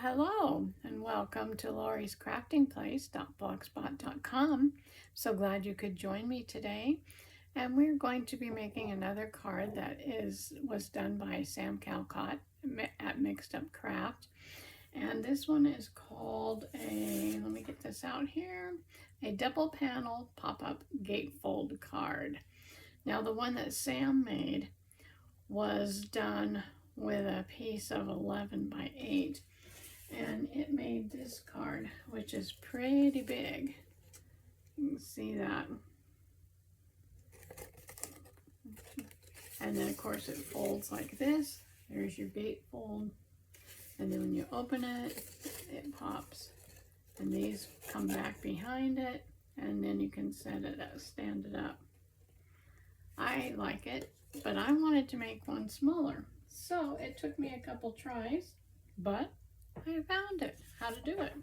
Hello, and welcome to Lori's Crafting Place.blogspot.com. So glad you could join me today. And we're going to be making another card that was done by Sam Calcott at Mixed Up Craft. And this one is called let me get this out here, a double panel pop-up gatefold card. Now the one that Sam made was done with a piece of 11 by 8. And it made this card, which is pretty big. You can see that. And then of course it folds like this. There's your gatefold. And then when you open it, it pops. And these come back behind it. And then you can set it up, stand it up. I like it, but I wanted to make one smaller. So it took me a couple tries, but I found it, how to do it.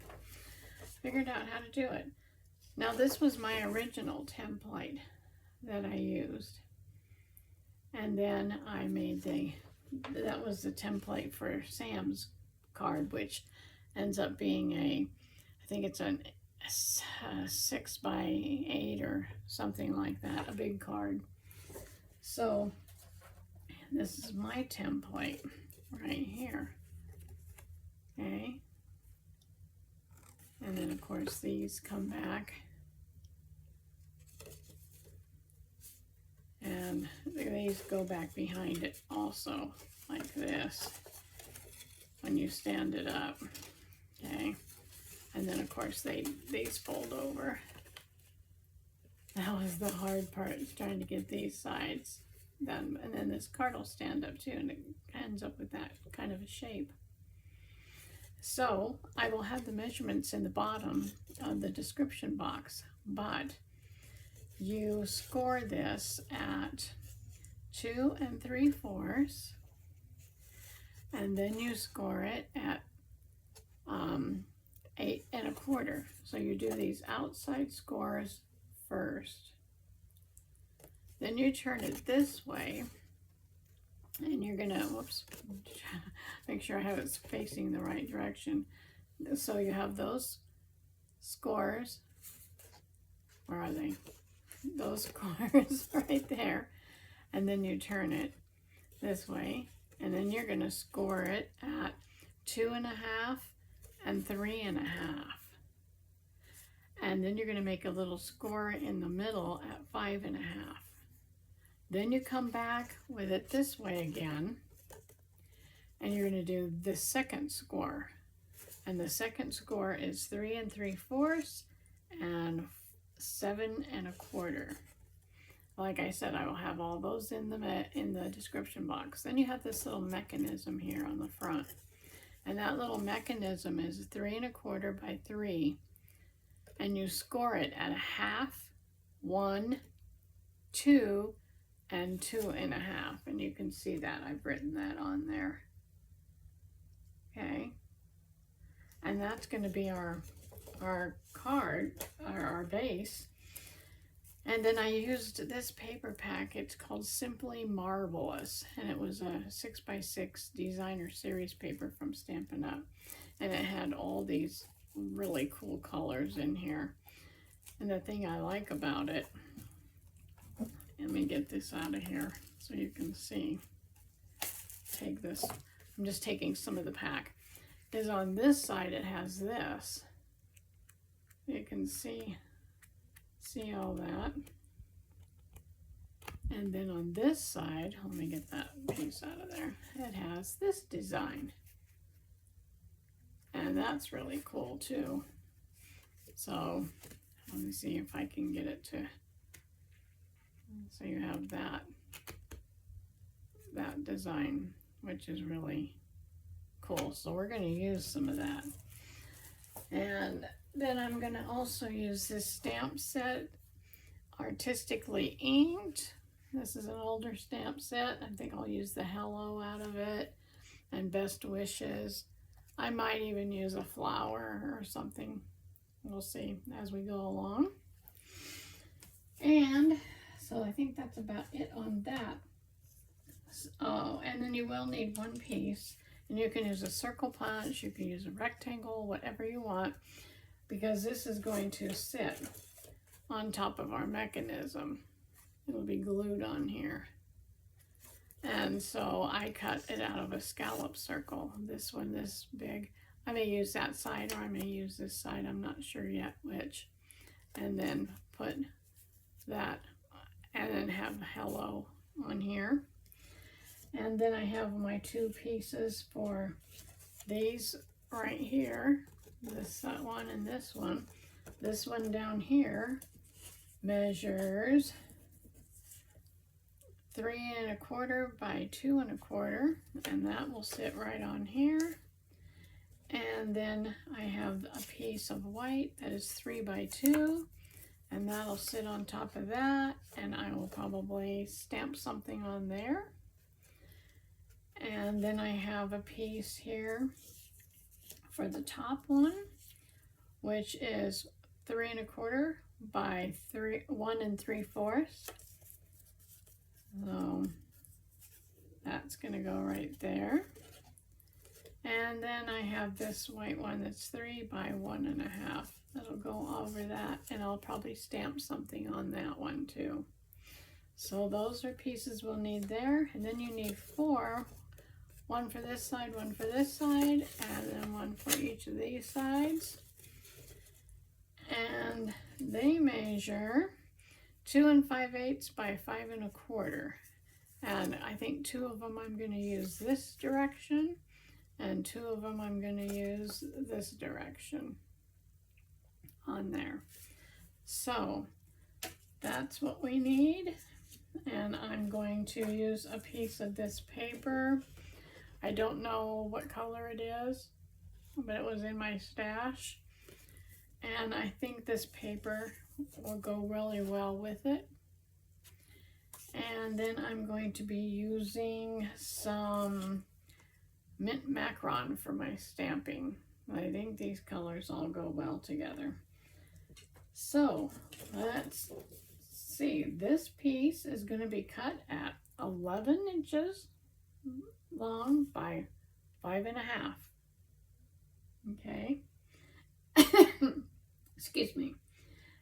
Figured out how to do it. Now this was my original template that I used. And then I made that was the template for Sam's card, which ends up being I think it's a 6 by 8 or something like that, a big card. So this is my template right here. Okay, and then of course these come back, and these go back behind it also, like this, when you stand it up. Okay, and then of course these fold over. That was the hard part, trying to get these sides done, and then this card will stand up too, and it ends up with that kind of a shape. So I will have the measurements in the bottom of the description box, but you score this at 2 3/4, and then you score it at 8 1/4. So you do these outside scores first. Then you turn it this way. And you're gonna, make sure I have it facing the right direction. So you have those scores, where are they? Those scores right there. And then you turn it this way, and then you're gonna score it at 2 1/2 and 3 1/2. And then you're gonna make a little score in the middle at 5 1/2. Then you come back with it this way again, and you're going to do the second score. And the second score is 3 3/4 and 7 1/4. Like I said, I will have all those in the description box. Then you have this little mechanism here on the front. And that little mechanism is 3 1/4 by 3. And you score it at 1/2, 1, 2, and 2 1/2, and you can see that I've written that on there. Okay, and that's going to be our card, our base. And then I used this paper pack. It's called Simply Marvelous, and it was a 6 by 6 designer series paper from Stampin' Up, and it had all these really cool colors in here. And the thing I like about it, let me get this out of here so you can see. Take this, I'm just taking some of the pack. Is on this side it has this. You can see all that. And then on this side, let me get that piece out of there. It has this design. And that's really cool too. So let me see if I can get it to, so you have that design, which is really cool. So we're going to use some of that. And then I'm going to also use this stamp set, Artistically Inked. This is an older stamp set. I think I'll use the hello out of it, and best wishes. I might even use a flower or something. We'll see as we go along. And so I think that's about it on that. Oh, and then you will need one piece. And you can use a circle punch, you can use a rectangle, whatever you want, because this is going to sit on top of our mechanism. It'll be glued on here. And so I cut it out of a scallop circle. This one, this big. I may use that side or I may use this side. I'm not sure yet which. And then put that, and then have hello on here. And then I have my two pieces for these right here. This one and this one. This one down here measures 3 1/4 by 2 1/4, and that will sit right on here. And then I have a piece of white that is 3 by 2, and that'll sit on top of that, and I will probably stamp something on there. And then I have a piece here for the top one, which is 3 1/4 by 1 3/4. So that's going to go right there. And then I have this white one that's 3 by 1 1/2. That'll go over that, and I'll probably stamp something on that one too. So those are pieces we'll need there. And then you need 4. One for this side, one for this side, and then one for each of these sides. And they measure 2 5/8 by 5 1/4. And I think 2 of them I'm going to use this direction, and 2 of them I'm going to use this direction on there. So that's what we need. And I'm going to use a piece of this paper. I don't know what color it is, but it was in my stash. And I think this paper will go really well with it. And then I'm going to be using some mint macaron for my stamping. I think these colors all go well together. So let's see. This piece is going to be cut at 11 inches long by 5 1/2. Okay. Excuse me.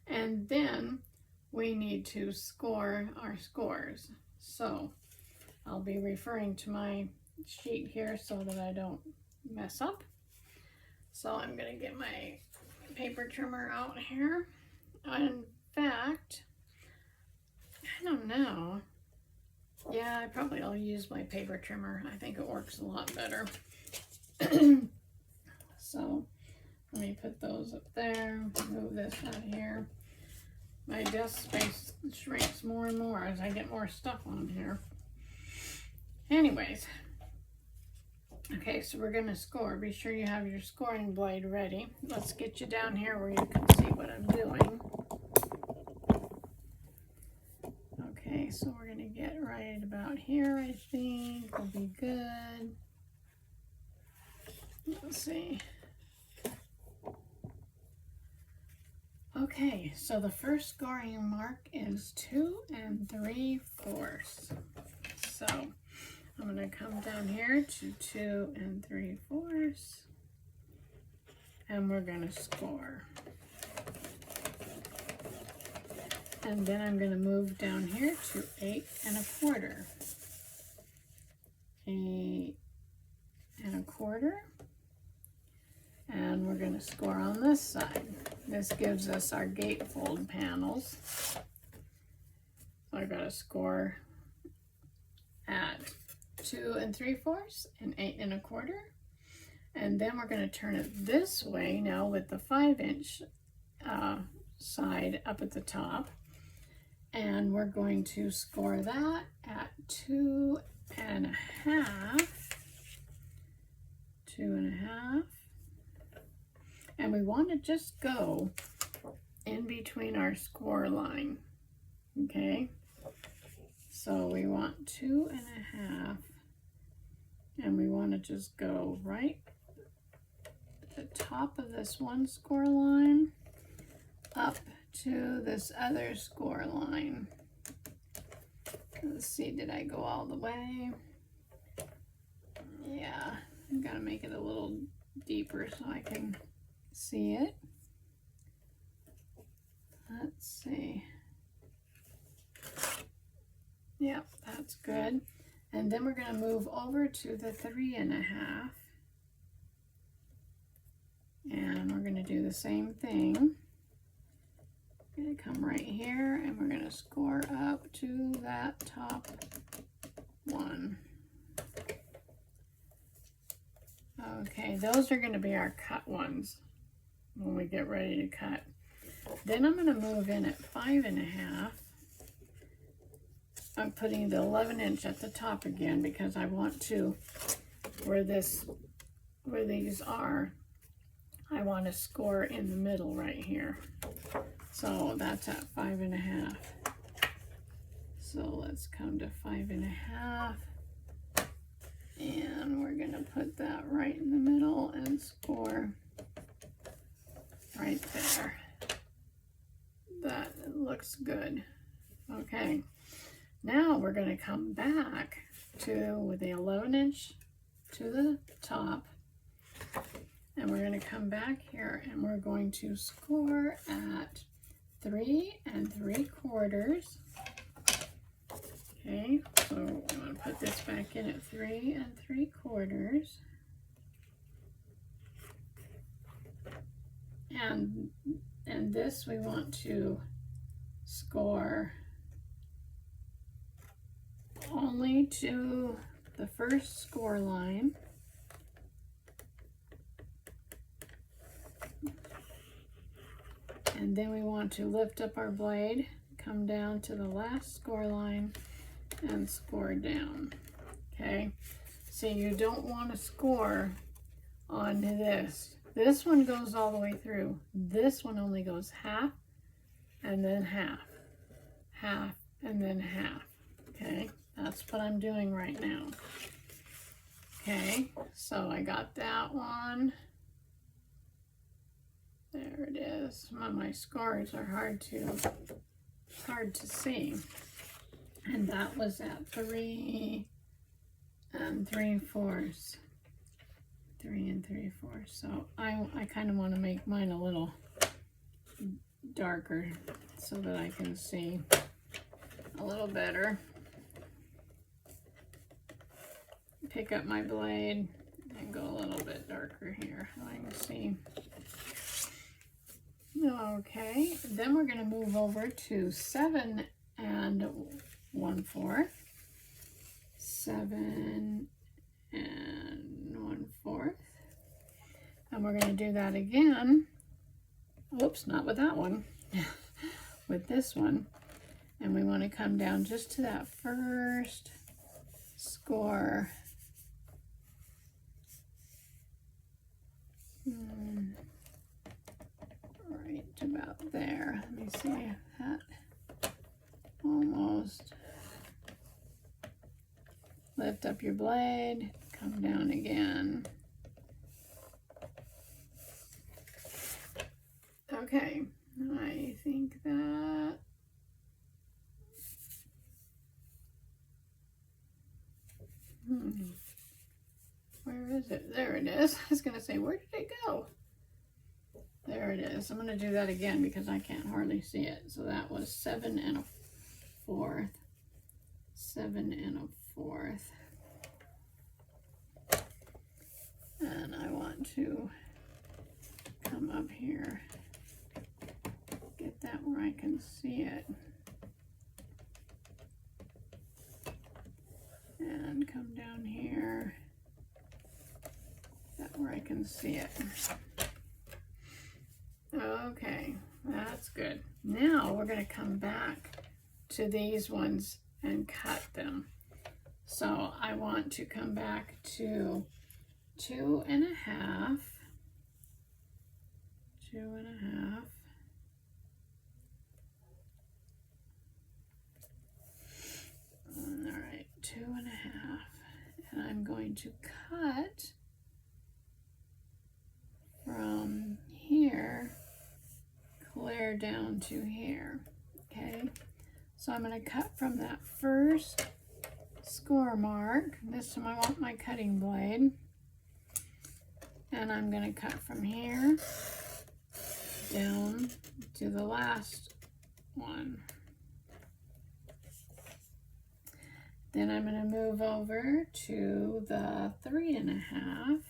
And then we need to score our scores. So I'll be referring to my sheet here so that I don't mess up. So I'm going to get my paper trimmer out here. In fact, I don't know. Yeah, I'll use my paper trimmer. I think it works a lot better. So let me put those up there, move this out of here. My desk space shrinks more and more as I get more stuff on here. Anyways, okay, so we're going to score. Be sure you have your scoring blade ready. Let's get you down here where you can see what I'm doing. Okay, so we're going to get right about here, I think. Will be good. Let's see. Okay, so the first scoring mark is 2 3/4. So I'm going to come down here to 2 3/4, and we're going to score. And then I'm going to move down here to 8 1/4. 8 1/4. And we're going to score on this side. This gives us our gatefold panels. So I got to score at 2 3/4 and 8 1/4. And then we're going to turn it this way now with the 5-inch side up at the top. And we're going to score that at 2 1/2. 2 1/2. And we want to just go in between our score line. Okay. So we want 2 1/2. And we want to just go right at the top of this one score line up to this other score line. Let's see, did I go all the way? Yeah, I've got to make it a little deeper so I can see it. Let's see. Yep, that's good. And then we're going to move over to the 3.5. And we're going to do the same thing. We're going to come right here and we're going to score up to that top one. Okay, those are going to be our cut ones when we get ready to cut. Then I'm going to move in at 5.5. I'm putting the 11" at the top again because I want to, where these are, I want to score in the middle right here. So that's at 5.5. So let's come to 5.5. And we're going to put that right in the middle and score right there. That looks good. Okay, now we're going to come back to with the 11" to the top, and we're going to come back here and we're going to score at 3 3/4. Okay, so I'm going to put this back in at 3 3/4. And this we want to score only to the first score line. And then we want to lift up our blade, come down to the last score line and score down. Okay, so you don't want to score onto this. This one goes all the way through. This one only goes half and then half, half and then half. Okay, that's what I'm doing right now. Okay, so I got that one. There it is. My scores are hard to see. And that was at 3 3/4. 3 3/4. So I kind of want to make mine a little darker so that I can see a little better. Pick up my blade and go a little bit darker here so I can see. Okay, then we're going to move over to 7 1/4. 7 1/4. And we're going to do that again. Oops, not with that one. With this one. And we want to come down just to that first score. Right about there. Let me see if that almost. Lift up your blade, come down again. Okay, I think that where is it? There it is. I was going to say, where did it go? There it is. I'm going to do that again because I can't hardly see it. So that was 7 1/4. 7 1/4. And I want to come up here, get that where I can see it. And come down here, that where I can see it. Okay, that's good. Now we're going to come back to these ones and cut them. So I want to come back to 2 1/2. 2 1/2. All right, 2 1/2. And I'm going to cut from here clear down to here. Okay, so I'm going to cut from that first score mark. This time I want my cutting blade. And I'm going to cut from here down to the last one. Then I'm going to move over to the 3.5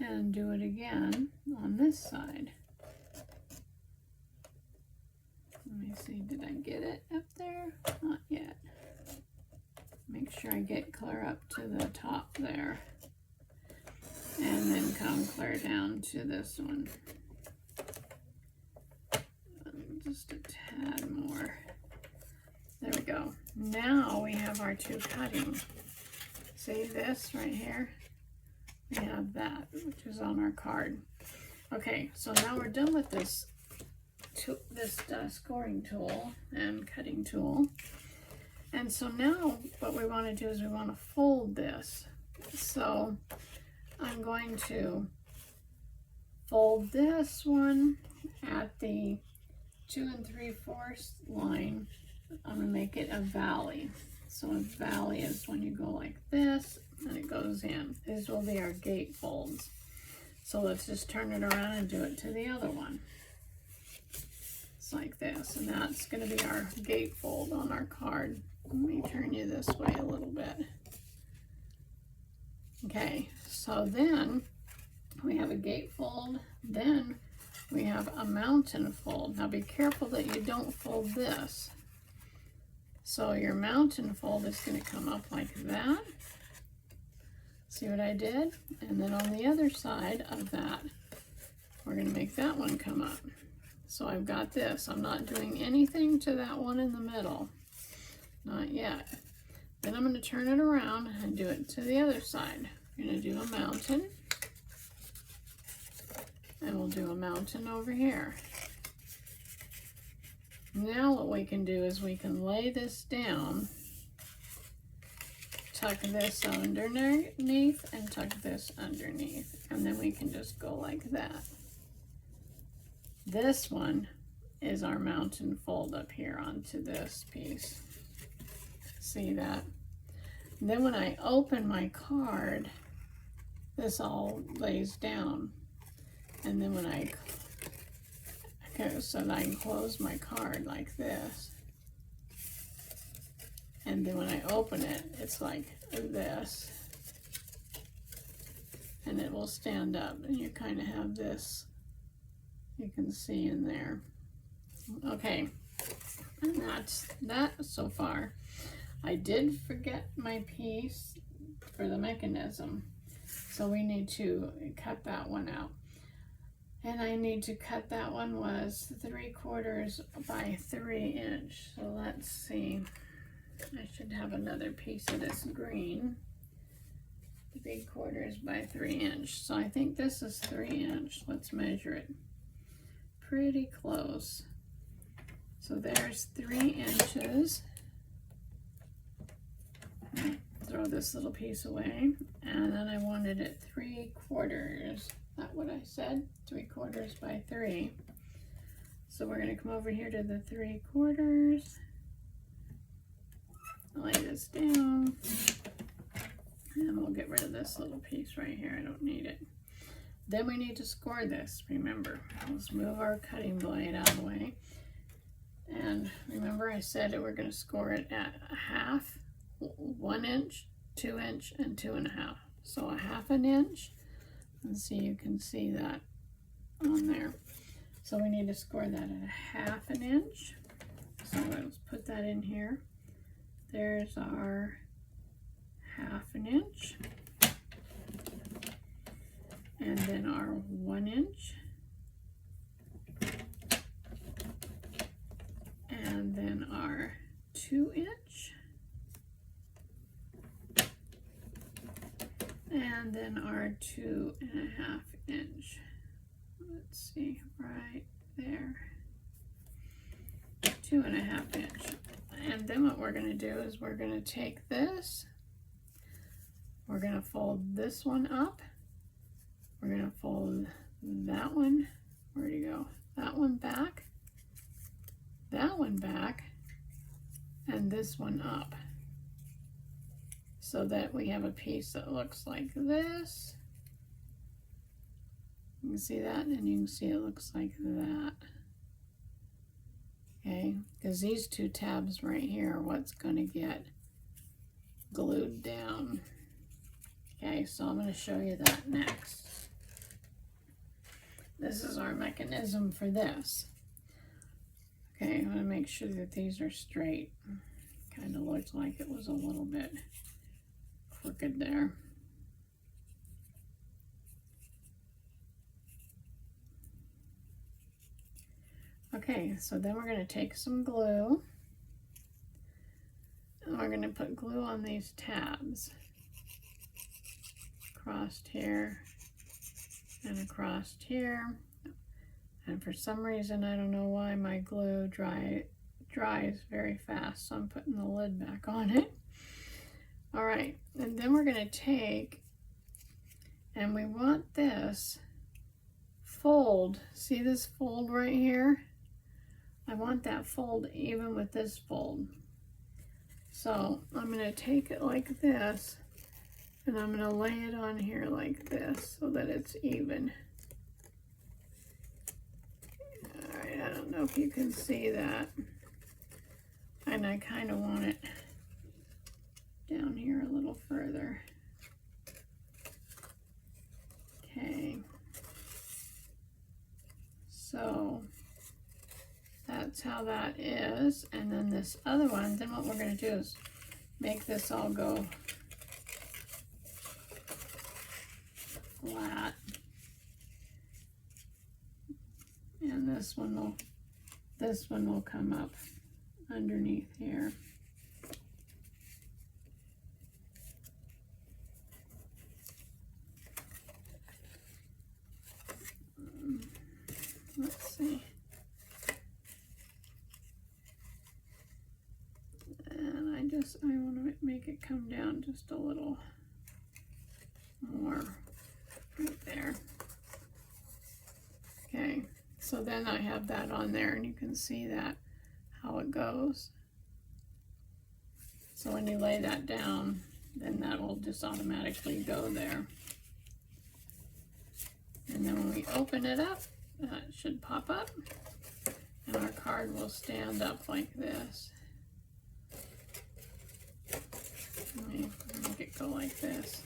and do it again on this side. Let me see, did I get it up there? Not yet. Make sure I get clear up to the top there. And then come clear down to this one. Just a tad more. There we go. Now we have our two cutting. See this right here? We have that, which is on our card. Okay, so now we're done with this scoring tool and cutting tool. And so now what we want to do is we want to fold this. So I'm going to fold this one at the 2 3/4 line. I'm going to make it a valley. So a valley is when you go like this and it goes in. These will be our gatefolds. So let's just turn it around and do it to the other one. It's like this, and that's going to be our gatefold on our card. Let me turn you this way a little bit. Okay, so then we have a gatefold, then we have a mountain fold. Now be careful that you don't fold this. So your mountain fold is going to come up like that. See what I did? And then on the other side of that, we're going to make that one come up. So I've got this. I'm not doing anything to that one in the middle. Not yet. Then I'm going to turn it around and do it to the other side. We're going to do a mountain. And we'll do a mountain over here. Now what we can do is we can lay this down, tuck this underneath, and tuck this underneath. And then we can just go like that. This one is our mountain fold up here onto this piece. See that? And then when I open my card, this all lays down. And then when I so that I can close my card like this. And then when I open it, it's like this. And it will stand up, and you kind of have this, you can see in there. Okay, and that's that so far. I did forget my piece for the mechanism, so we need to cut that one out. And I need to cut that one was 3/4 by 3 inch. So let's see. I should have another piece of this green. 3/4 by 3 inch. So I think this is 3 inch. Let's measure it. Pretty close. So there's 3 inches. Throw this little piece away. And then I wanted it 3/4. Not what I said, 3/4 by 3. So we're going to come over here to the 3/4. Lay this down. And we'll get rid of this little piece right here. I don't need it. Then we need to score this, remember. Let's move our cutting blade out of the way. And remember I said that we're going to score it at a half, 1 inch, 2 inch, and 2.5. So a 1/2 inch. And see, you can see that on there. So we need to score that at a 1/2 inch. So let's put that in here. There's our 1/2 inch. And then our 1 inch. And then our 2 inch. And then our 2.5 inch. Let's see, right there. 2.5 inch. And then what we're going to do is we're going to take this. We're going to fold this one up. We're going to fold that one. Where'd you go? That one back. That one back. And this one up. so that we have a piece that looks like this. You can see that, and you can see it looks like that. Okay, because these two tabs right here are what's going to get glued down. Okay, so I'm going to show you that next. This is our mechanism for this. Okay, I'm going to make sure that these are straight. Kind of looked like it was a little bit crooked there. Okay, so then we're going to take some glue, and we're going to put glue on these tabs. Crossed here and across here. And for some reason, I don't know why, my glue dries very fast, so I'm putting the lid back on it. All right, and then we're going to take, and we want this fold. See this fold right here? I want that fold even with this fold. So I'm going to take it like this, and I'm going to lay it on here like this so that it's even. All right, I don't know if you can see that. And I kind of want it down here a little further. Okay. So that's how that is. And then this other one, then what we're going to do is make this all go flat. And this one will come up underneath here. Let's see. And I want to make it come down just a little more right there. Okay, so then I have that on there, and you can see that how it goes. So when you lay that down, then that will just automatically go there. And then when we open it up, that should pop up, and our card will stand up like this. Let me make it go like this.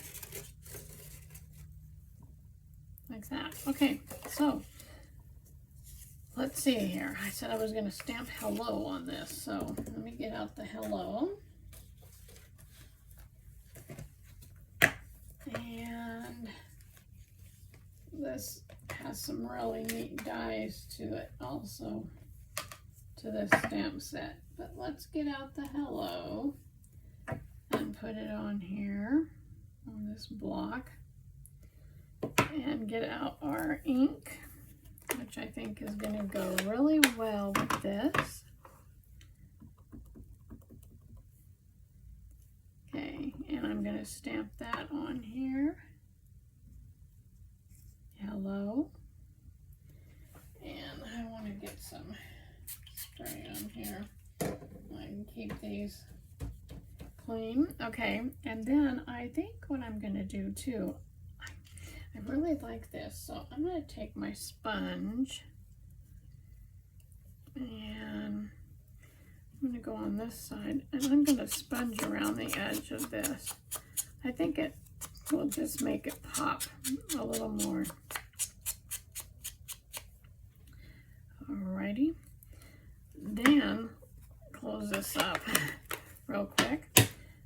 Like that. Okay, so let's see here. I said I was going to stamp hello on this, so let me get out the hello. And this has some really neat dies to it also, to this stamp set. But let's get out the hello and put it on here, on this block, and get out our ink, which I think is going to go really well with this. Okay, and I'm going to stamp that on here. Hello. And I want to get some spray on here. I can keep these clean. Okay, and then I think what I'm going to do too, I really like this, so I'm going to take my sponge and I'm going to go on this side, and I'm going to sponge around the edge of this. I think it will just make it pop a little more. Alrighty. Then close this up real quick.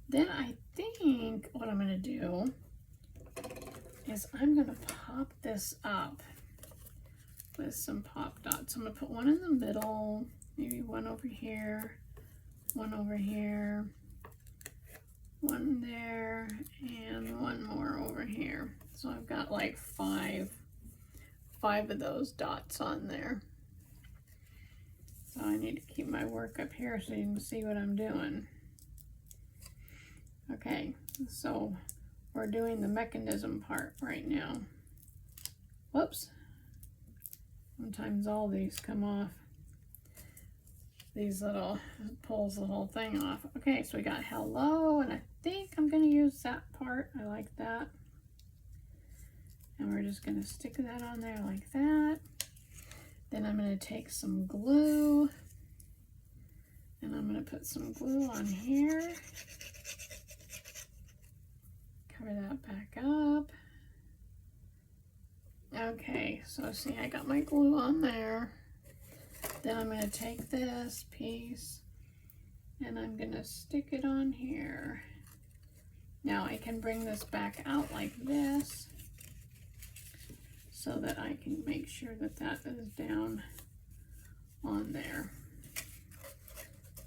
Then I think what I'm going to do is I'm going to pop this up with some pop dots. I'm going to put one in the middle, maybe one over here, one over here, one there, and one more over here. So I've got like five of those dots on there. So I need to keep my work up here so you can see what I'm doing. Okay, so we're doing the mechanism part right now. Whoops. Sometimes all these come off. These little pulls the whole thing off. Okay, so we got hello, and I think I'm going to use that part. I like that. And we're just going to stick that on there like that. Then I'm going to take some glue. And I'm going to put some glue on here. Cover that back up. Okay, so see, I got my glue on there. Then I'm going to take this piece and I'm going to stick it on here. Now I can bring this back out like this so that I can make sure that that is down on there.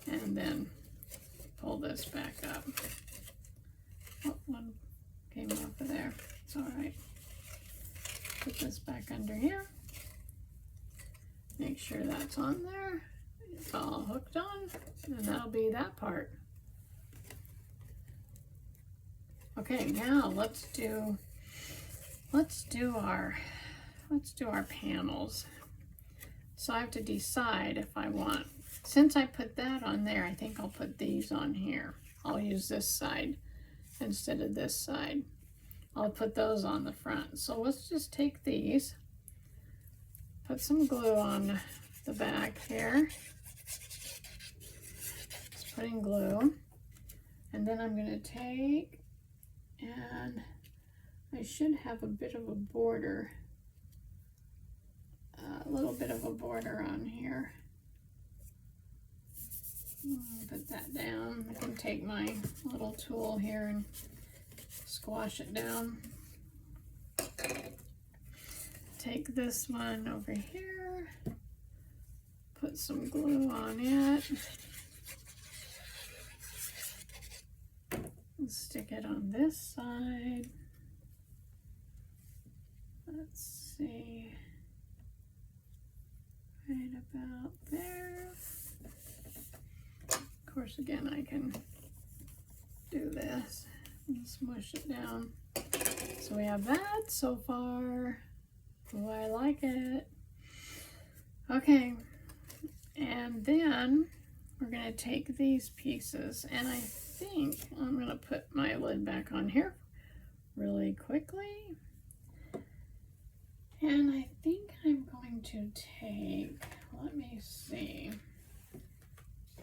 And then pull this back up. Oh, one came off of there. It's all right. Put this back under here. Make sure that's on there. It's all hooked on, and that'll be that part. Okay, now let's do our panels. So I have to decide if I want, since I put that on there, I think I'll put these on here. I'll use this side instead of this side. I'll put those on the front. So let's just take these, put some glue on the back here. Just putting glue. And then I'm going to take, and I should have a bit of a border, a little bit of a border on here. Put that down. I can take my little tool here and squash it down. Take this one over here, put some glue on it, and stick it on this side. Let's see, right about there. Of course, again, I can do this and smush it down. So we have that so far. Oh, I like it. Okay, and then we're going to take these pieces, and I think I'm going to put my lid back on here really quickly. And I think I'm going to take, let me see,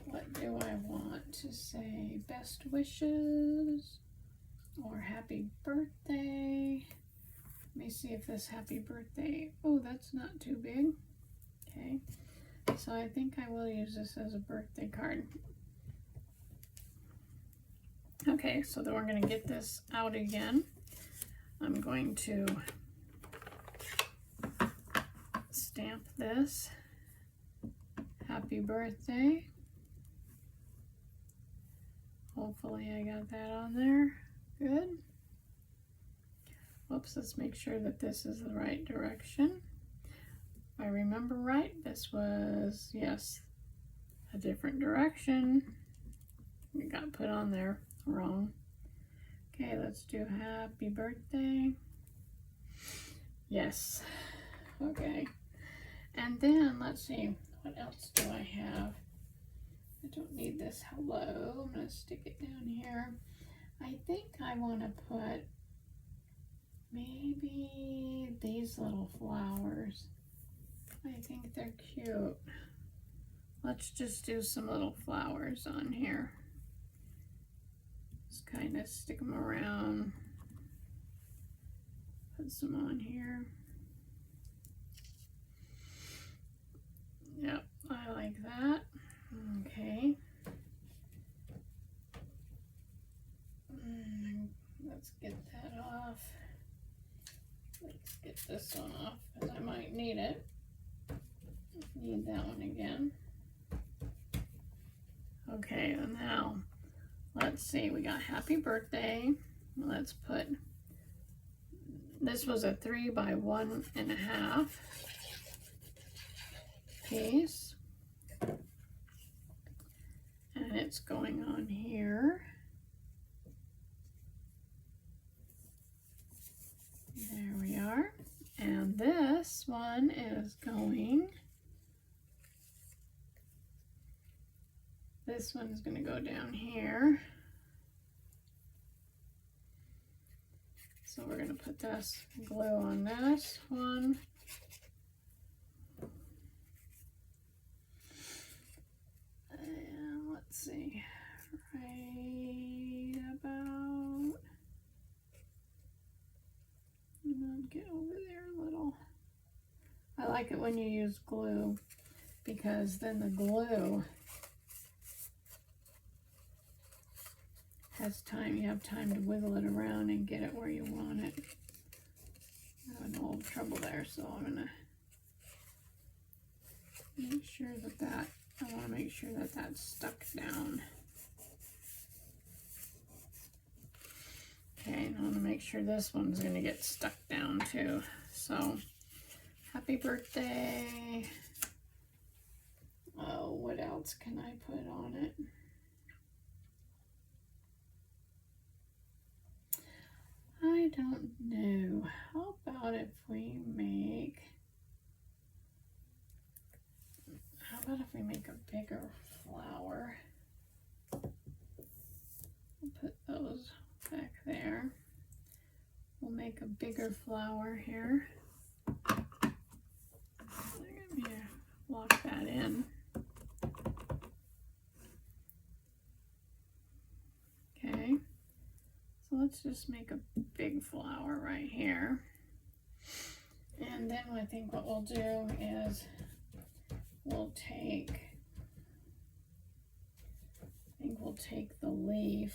what do I want to say? Best wishes or happy birthday. Let me see if this happy birthday, oh, that's not too big. Okay, so I think I will use this as a birthday card. Okay, so then we're going to get this out again. I'm going to stamp this. Happy birthday. Hopefully I got that on there. Good. Whoops, let's make sure that this is the right direction. If I remember right, this was, yes, a different direction. It got put on there wrong. Okay, let's do happy birthday. Yes. Okay. And then let's see, what else do I have? I don't need this hello. I'm going to stick it down here. I think I want to put maybe these little flowers. I think they're cute. Let's just do some little flowers on here. Just kind of stick them around. Put some on here. Yep, I like that. Okay. Let's get that off. Let's get this one off because I might need it. Need that one again. Okay, and now let's see, we got happy birthday. Let's put, this was a 3 by 1.5 piece. And it's going on here. There we are. And this one is going, this one's going to go down here. So we're going to put this glue on this one. And let's see, right about, get over there a little. I like it when you use glue because then the glue has time, you have time to wiggle it around and get it where you want it. I have an old trouble there, so I'm gonna make sure that I want to make sure that that's stuck down. Okay, and I want to make sure this one's gonna get stuck down too. So, happy birthday. Oh, what else can I put on it? I don't know. How about if we make, a bigger flower? We'll put those back there. We'll make a bigger flower here. Let me lock that in. Okay. So let's just make a big flower right here. And then I think what we'll do is we'll take the leaf,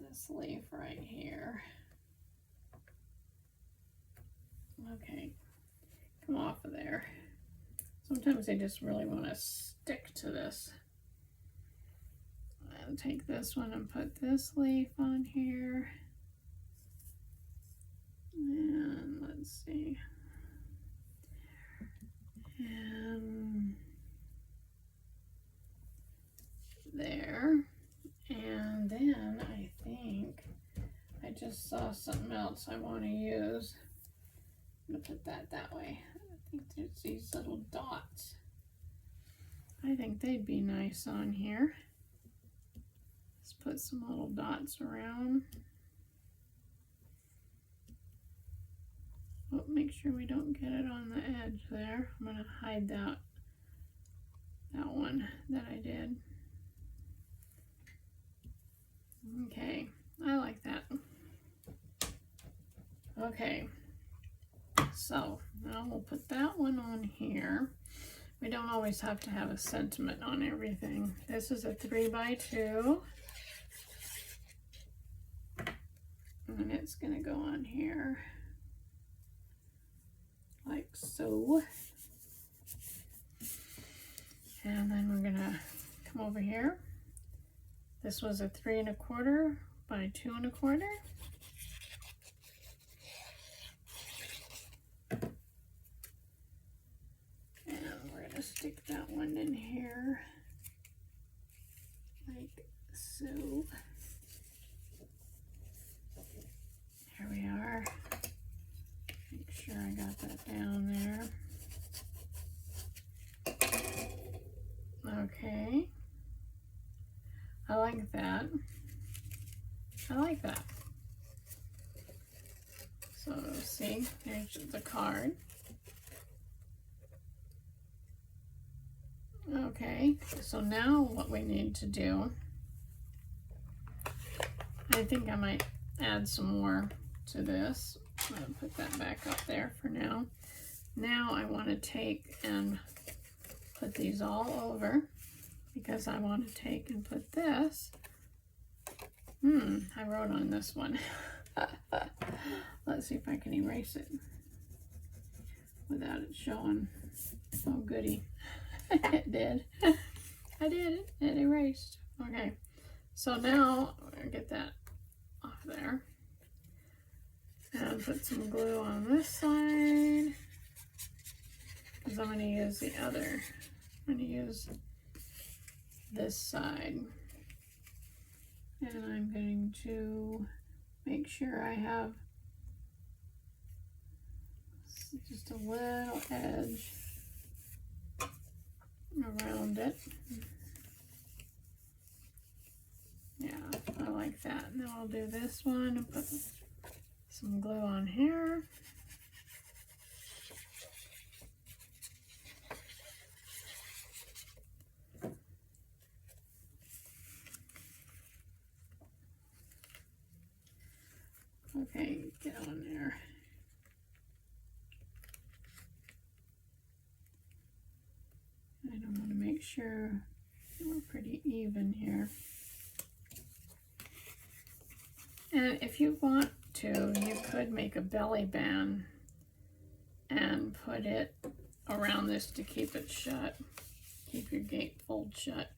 this leaf right here. Okay, come off of there. Sometimes I just really want to stick to this. And take this one and put this leaf on here. And let's see. And there. And then I think I just saw something else I want to use. I'm going to put that way. I think there's these little dots. I think they'd be nice on here. Let's put some little dots around. Oh, make sure we don't get it on the edge there. I'm going to hide that one that I did. Okay, I like that. Okay, so now we'll put that one on here. We don't always have to have a sentiment on everything. This is a 3x2. And it's going to go on here like so. And then we're going to come over here. This was a 3 1/4 by 2 1/4. And we're going to stick that one in here like so. Here we are. Make sure I got that down there. Okay. I like that. I like that. So see, there's the card. Okay, so now what we need to do, I think I might add some more to this. I'm going to put that back up there for now. Now I want to take and put these all over because I want to take and put this. I wrote on this one. Let's see if I can erase it without it showing. Oh goody. It did. I did it. It erased. Okay. So now I'm going to get that off there. And put some glue on this side. Because I'm going to use the other. I'm going to use this side. And I'm going to make sure I have just a little edge around it. Yeah, I like that. And then I'll do this one and put some glue on here. Okay, get on there. I don't want to make sure we're pretty even here. And if you want to, you could make a belly band and put it around this to keep it shut. Keep your gatefold shut.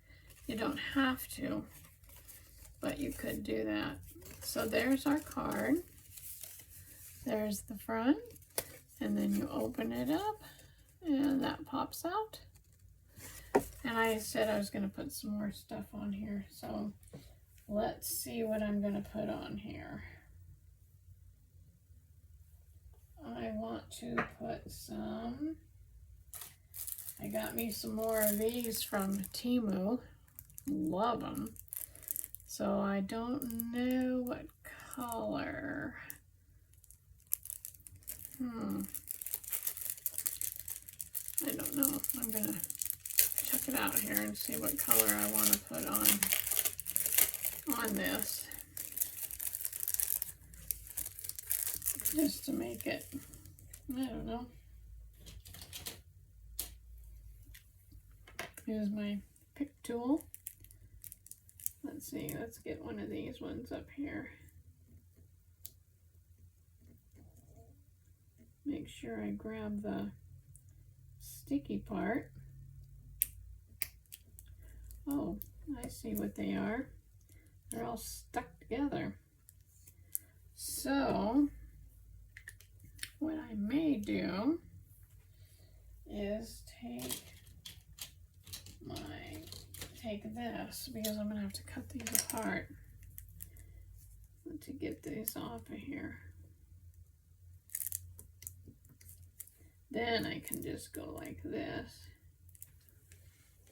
You don't have to, but you could do that. So there's our card. There's the front, and then you open it up and that pops out. And I said I was going to put some more stuff on here, so let's see what I'm going to put on here. I want to put some, I got me some more of these from Temu, love them. So I don't know what color. I don't know. I'm gonna check it out here and see what color I want to put on this, just to make it, I don't know. Here's my pick tool. Let's see, let's get one of these ones up here. Make sure I grab the sticky part. Oh, I see what they are. They're all stuck together. So, what I may do is take this, because I'm gonna have to cut these apart to get these off of here. Then I can just go like this.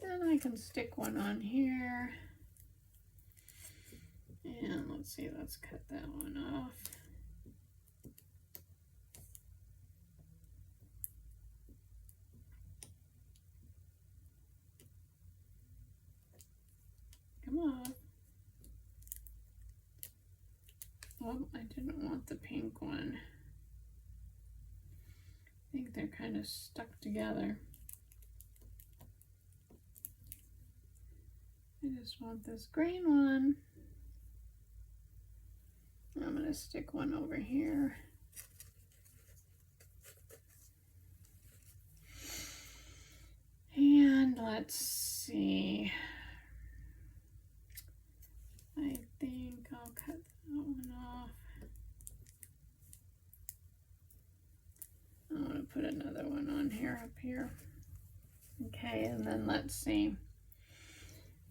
Then I can stick one on here. And let's see, let's cut that one off. Come on. Oh, I didn't want the pink one. I think they're kind of stuck together. I just want this green one. I'm going to stick one over here. And let's see. I think I'll cut that one off. I'm going to put another one on here, up here. Okay, and then let's see.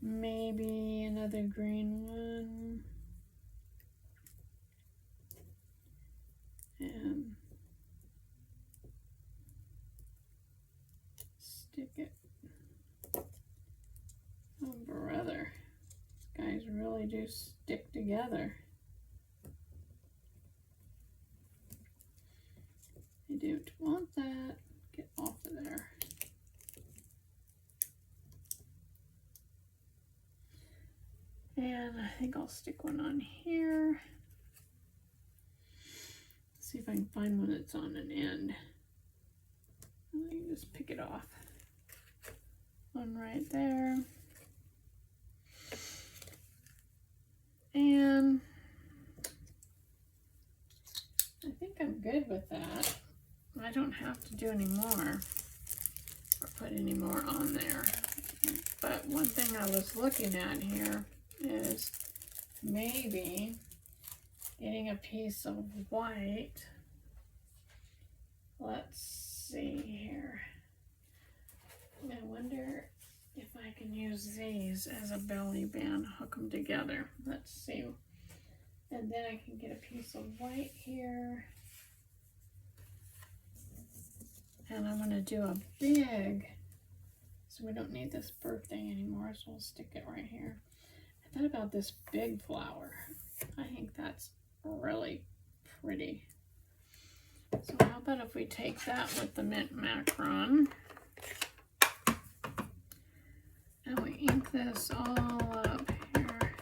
Maybe another green one. And stick it. Oh, brother. These guys really do stick together. I don't want that. Get off of there. And I think I'll stick one on here. See if I can find one that's on an end. And I can just pick it off. One right there. And I think I'm good with that. I don't have to do any more or put any more on there. But one thing I was looking at here is maybe getting a piece of white. Let's see here. I wonder if I can use these as a belly band, hook them together. Let's see. And then I can get a piece of white here. And I'm going to do a big, so we don't need this birthday anymore, so we'll stick it right here. I thought about this big flower. I think that's really pretty. So how about if we take that with the mint macaron and we ink this all up here.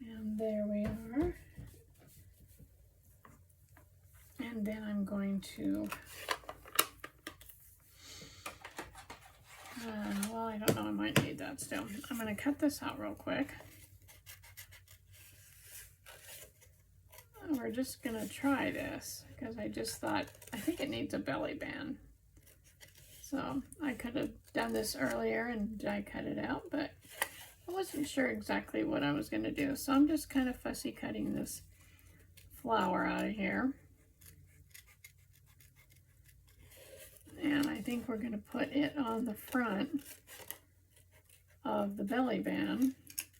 And there we are. And then I'm going to, well, I don't know, I might need that still. I'm going to cut this out real quick. We're just going to try this because I just thought, I think it needs a belly band. So I could have done this earlier and die cut it out, but I wasn't sure exactly what I was going to do. So I'm just kind of fussy cutting this flower out of here. And I think we're going to put it on the front of the belly band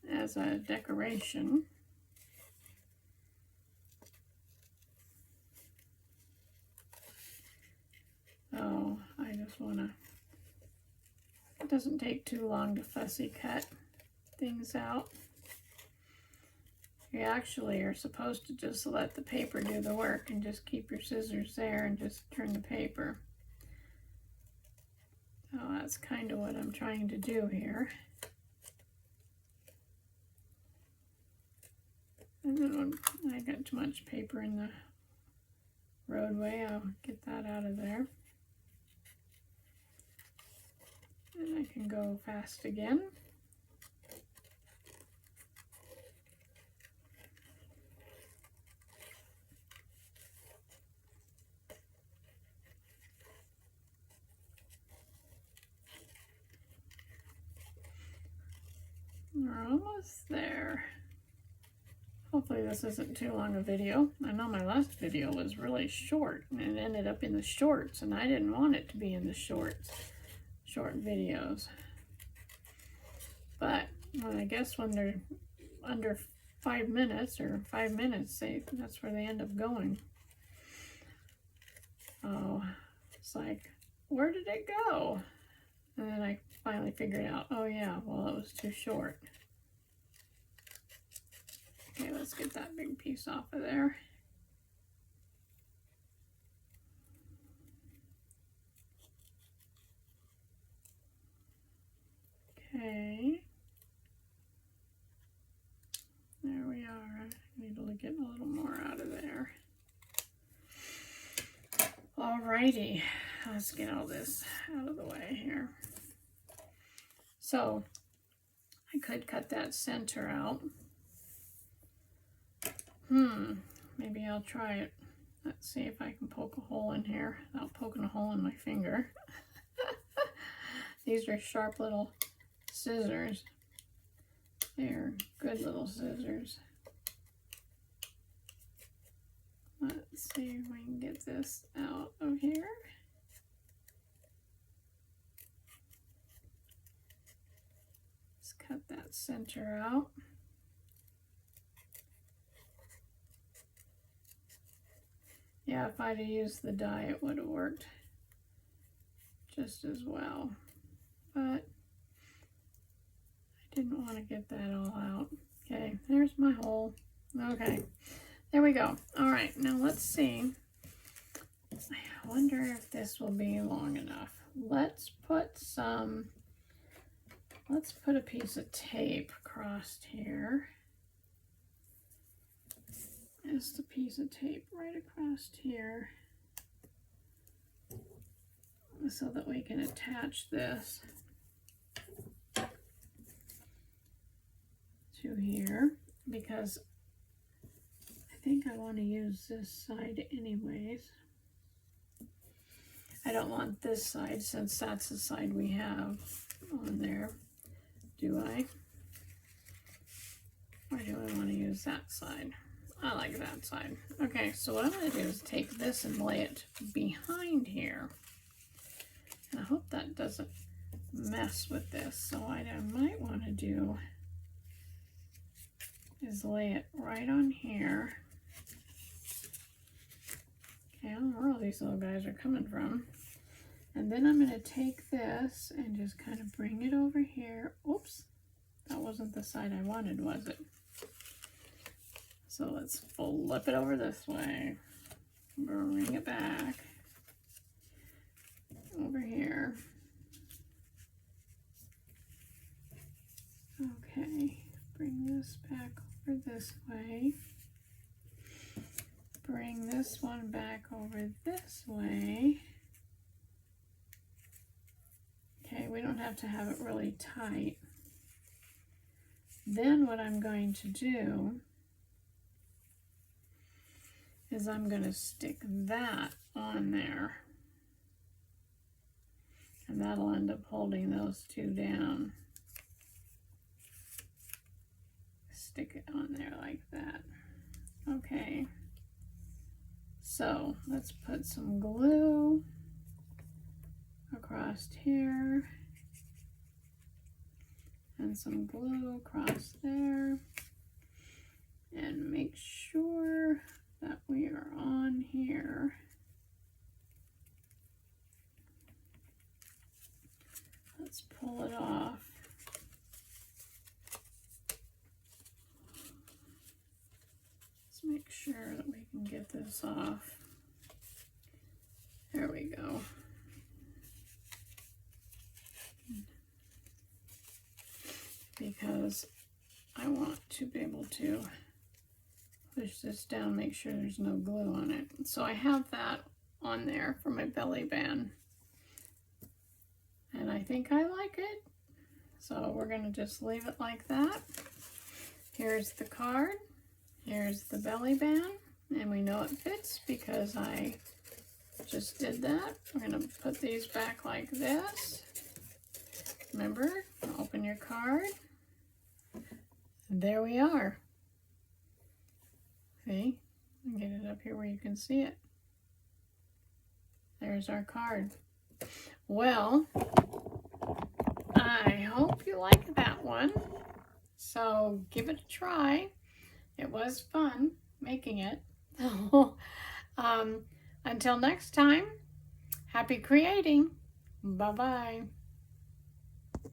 as a decoration. So I just want to, it doesn't take too long to fussy cut things out. You actually are supposed to just let the paper do the work and just keep your scissors there and just turn the paper. So that's kind of what I'm trying to do here. And then when I got too much paper in the roadway, I'll get that out of there. And I can go fast again. We're almost there. Hopefully this isn't too long a video. I know my last video was really short and it ended up in the shorts and I didn't want it to be in the short videos. But well, I guess when they're under 5 minutes or 5 minutes, that's where they end up going. Oh, it's like, where did it go? And then I finally figured out, oh yeah, well it was too short. Okay, let's get that big piece off of there. Okay. There we are. I need to get a little more out of there. Alrighty, let's get all this out of the way here. So, I could cut that center out. Maybe I'll try it. Let's see if I can poke a hole in here without poking a hole in my finger. These are sharp little scissors. They're good little scissors. Let's see if we can get this out of here. Let's cut that center out. Yeah, if I'd have used the die, it would have worked just as well. But I didn't want to get that all out. Okay, there's my hole. Okay, there we go. All right, now let's see. I wonder if this will be long enough. Let's put a piece of tape across here. Just a piece of tape right across here so that we can attach this to here, because I think I want to use this side anyways. I don't want this side since that's the side we have on there, do I? Or do I want to use that side? I like that side. Okay, so what I'm going to do is take this and lay it behind here. And I hope that doesn't mess with this. So what I might want to do is lay it right on here. Okay, I don't know where all these little guys are coming from. And then I'm going to take this and just kind of bring it over here. Oops, that wasn't the side I wanted, was it? So let's flip it over this way. Bring it back over here. Okay, bring this back over this way. Bring this one back over this way. Okay, we don't have to have it really tight. Then what I'm going to do is I'm going to stick that on there. And that'll end up holding those two down. Stick it on there like that. Okay. So let's put some glue across here and some glue across there, and make sure that we are on here. Let's pull it off. Let's make sure that we can get this off. There we go. Because I want to be able to push this down, make sure there's no glue on it. So I have that on there for my belly band. And I think I like it. So we're going to just leave it like that. Here's the card. Here's the belly band. And we know it fits because I just did that. We're going to put these back like this. Remember, open your card. And there we are. See? Get it up here where you can see it. There's our card. Well, I hope you like that one. So give it a try. It was fun making it. Until next time, happy creating. Bye-bye.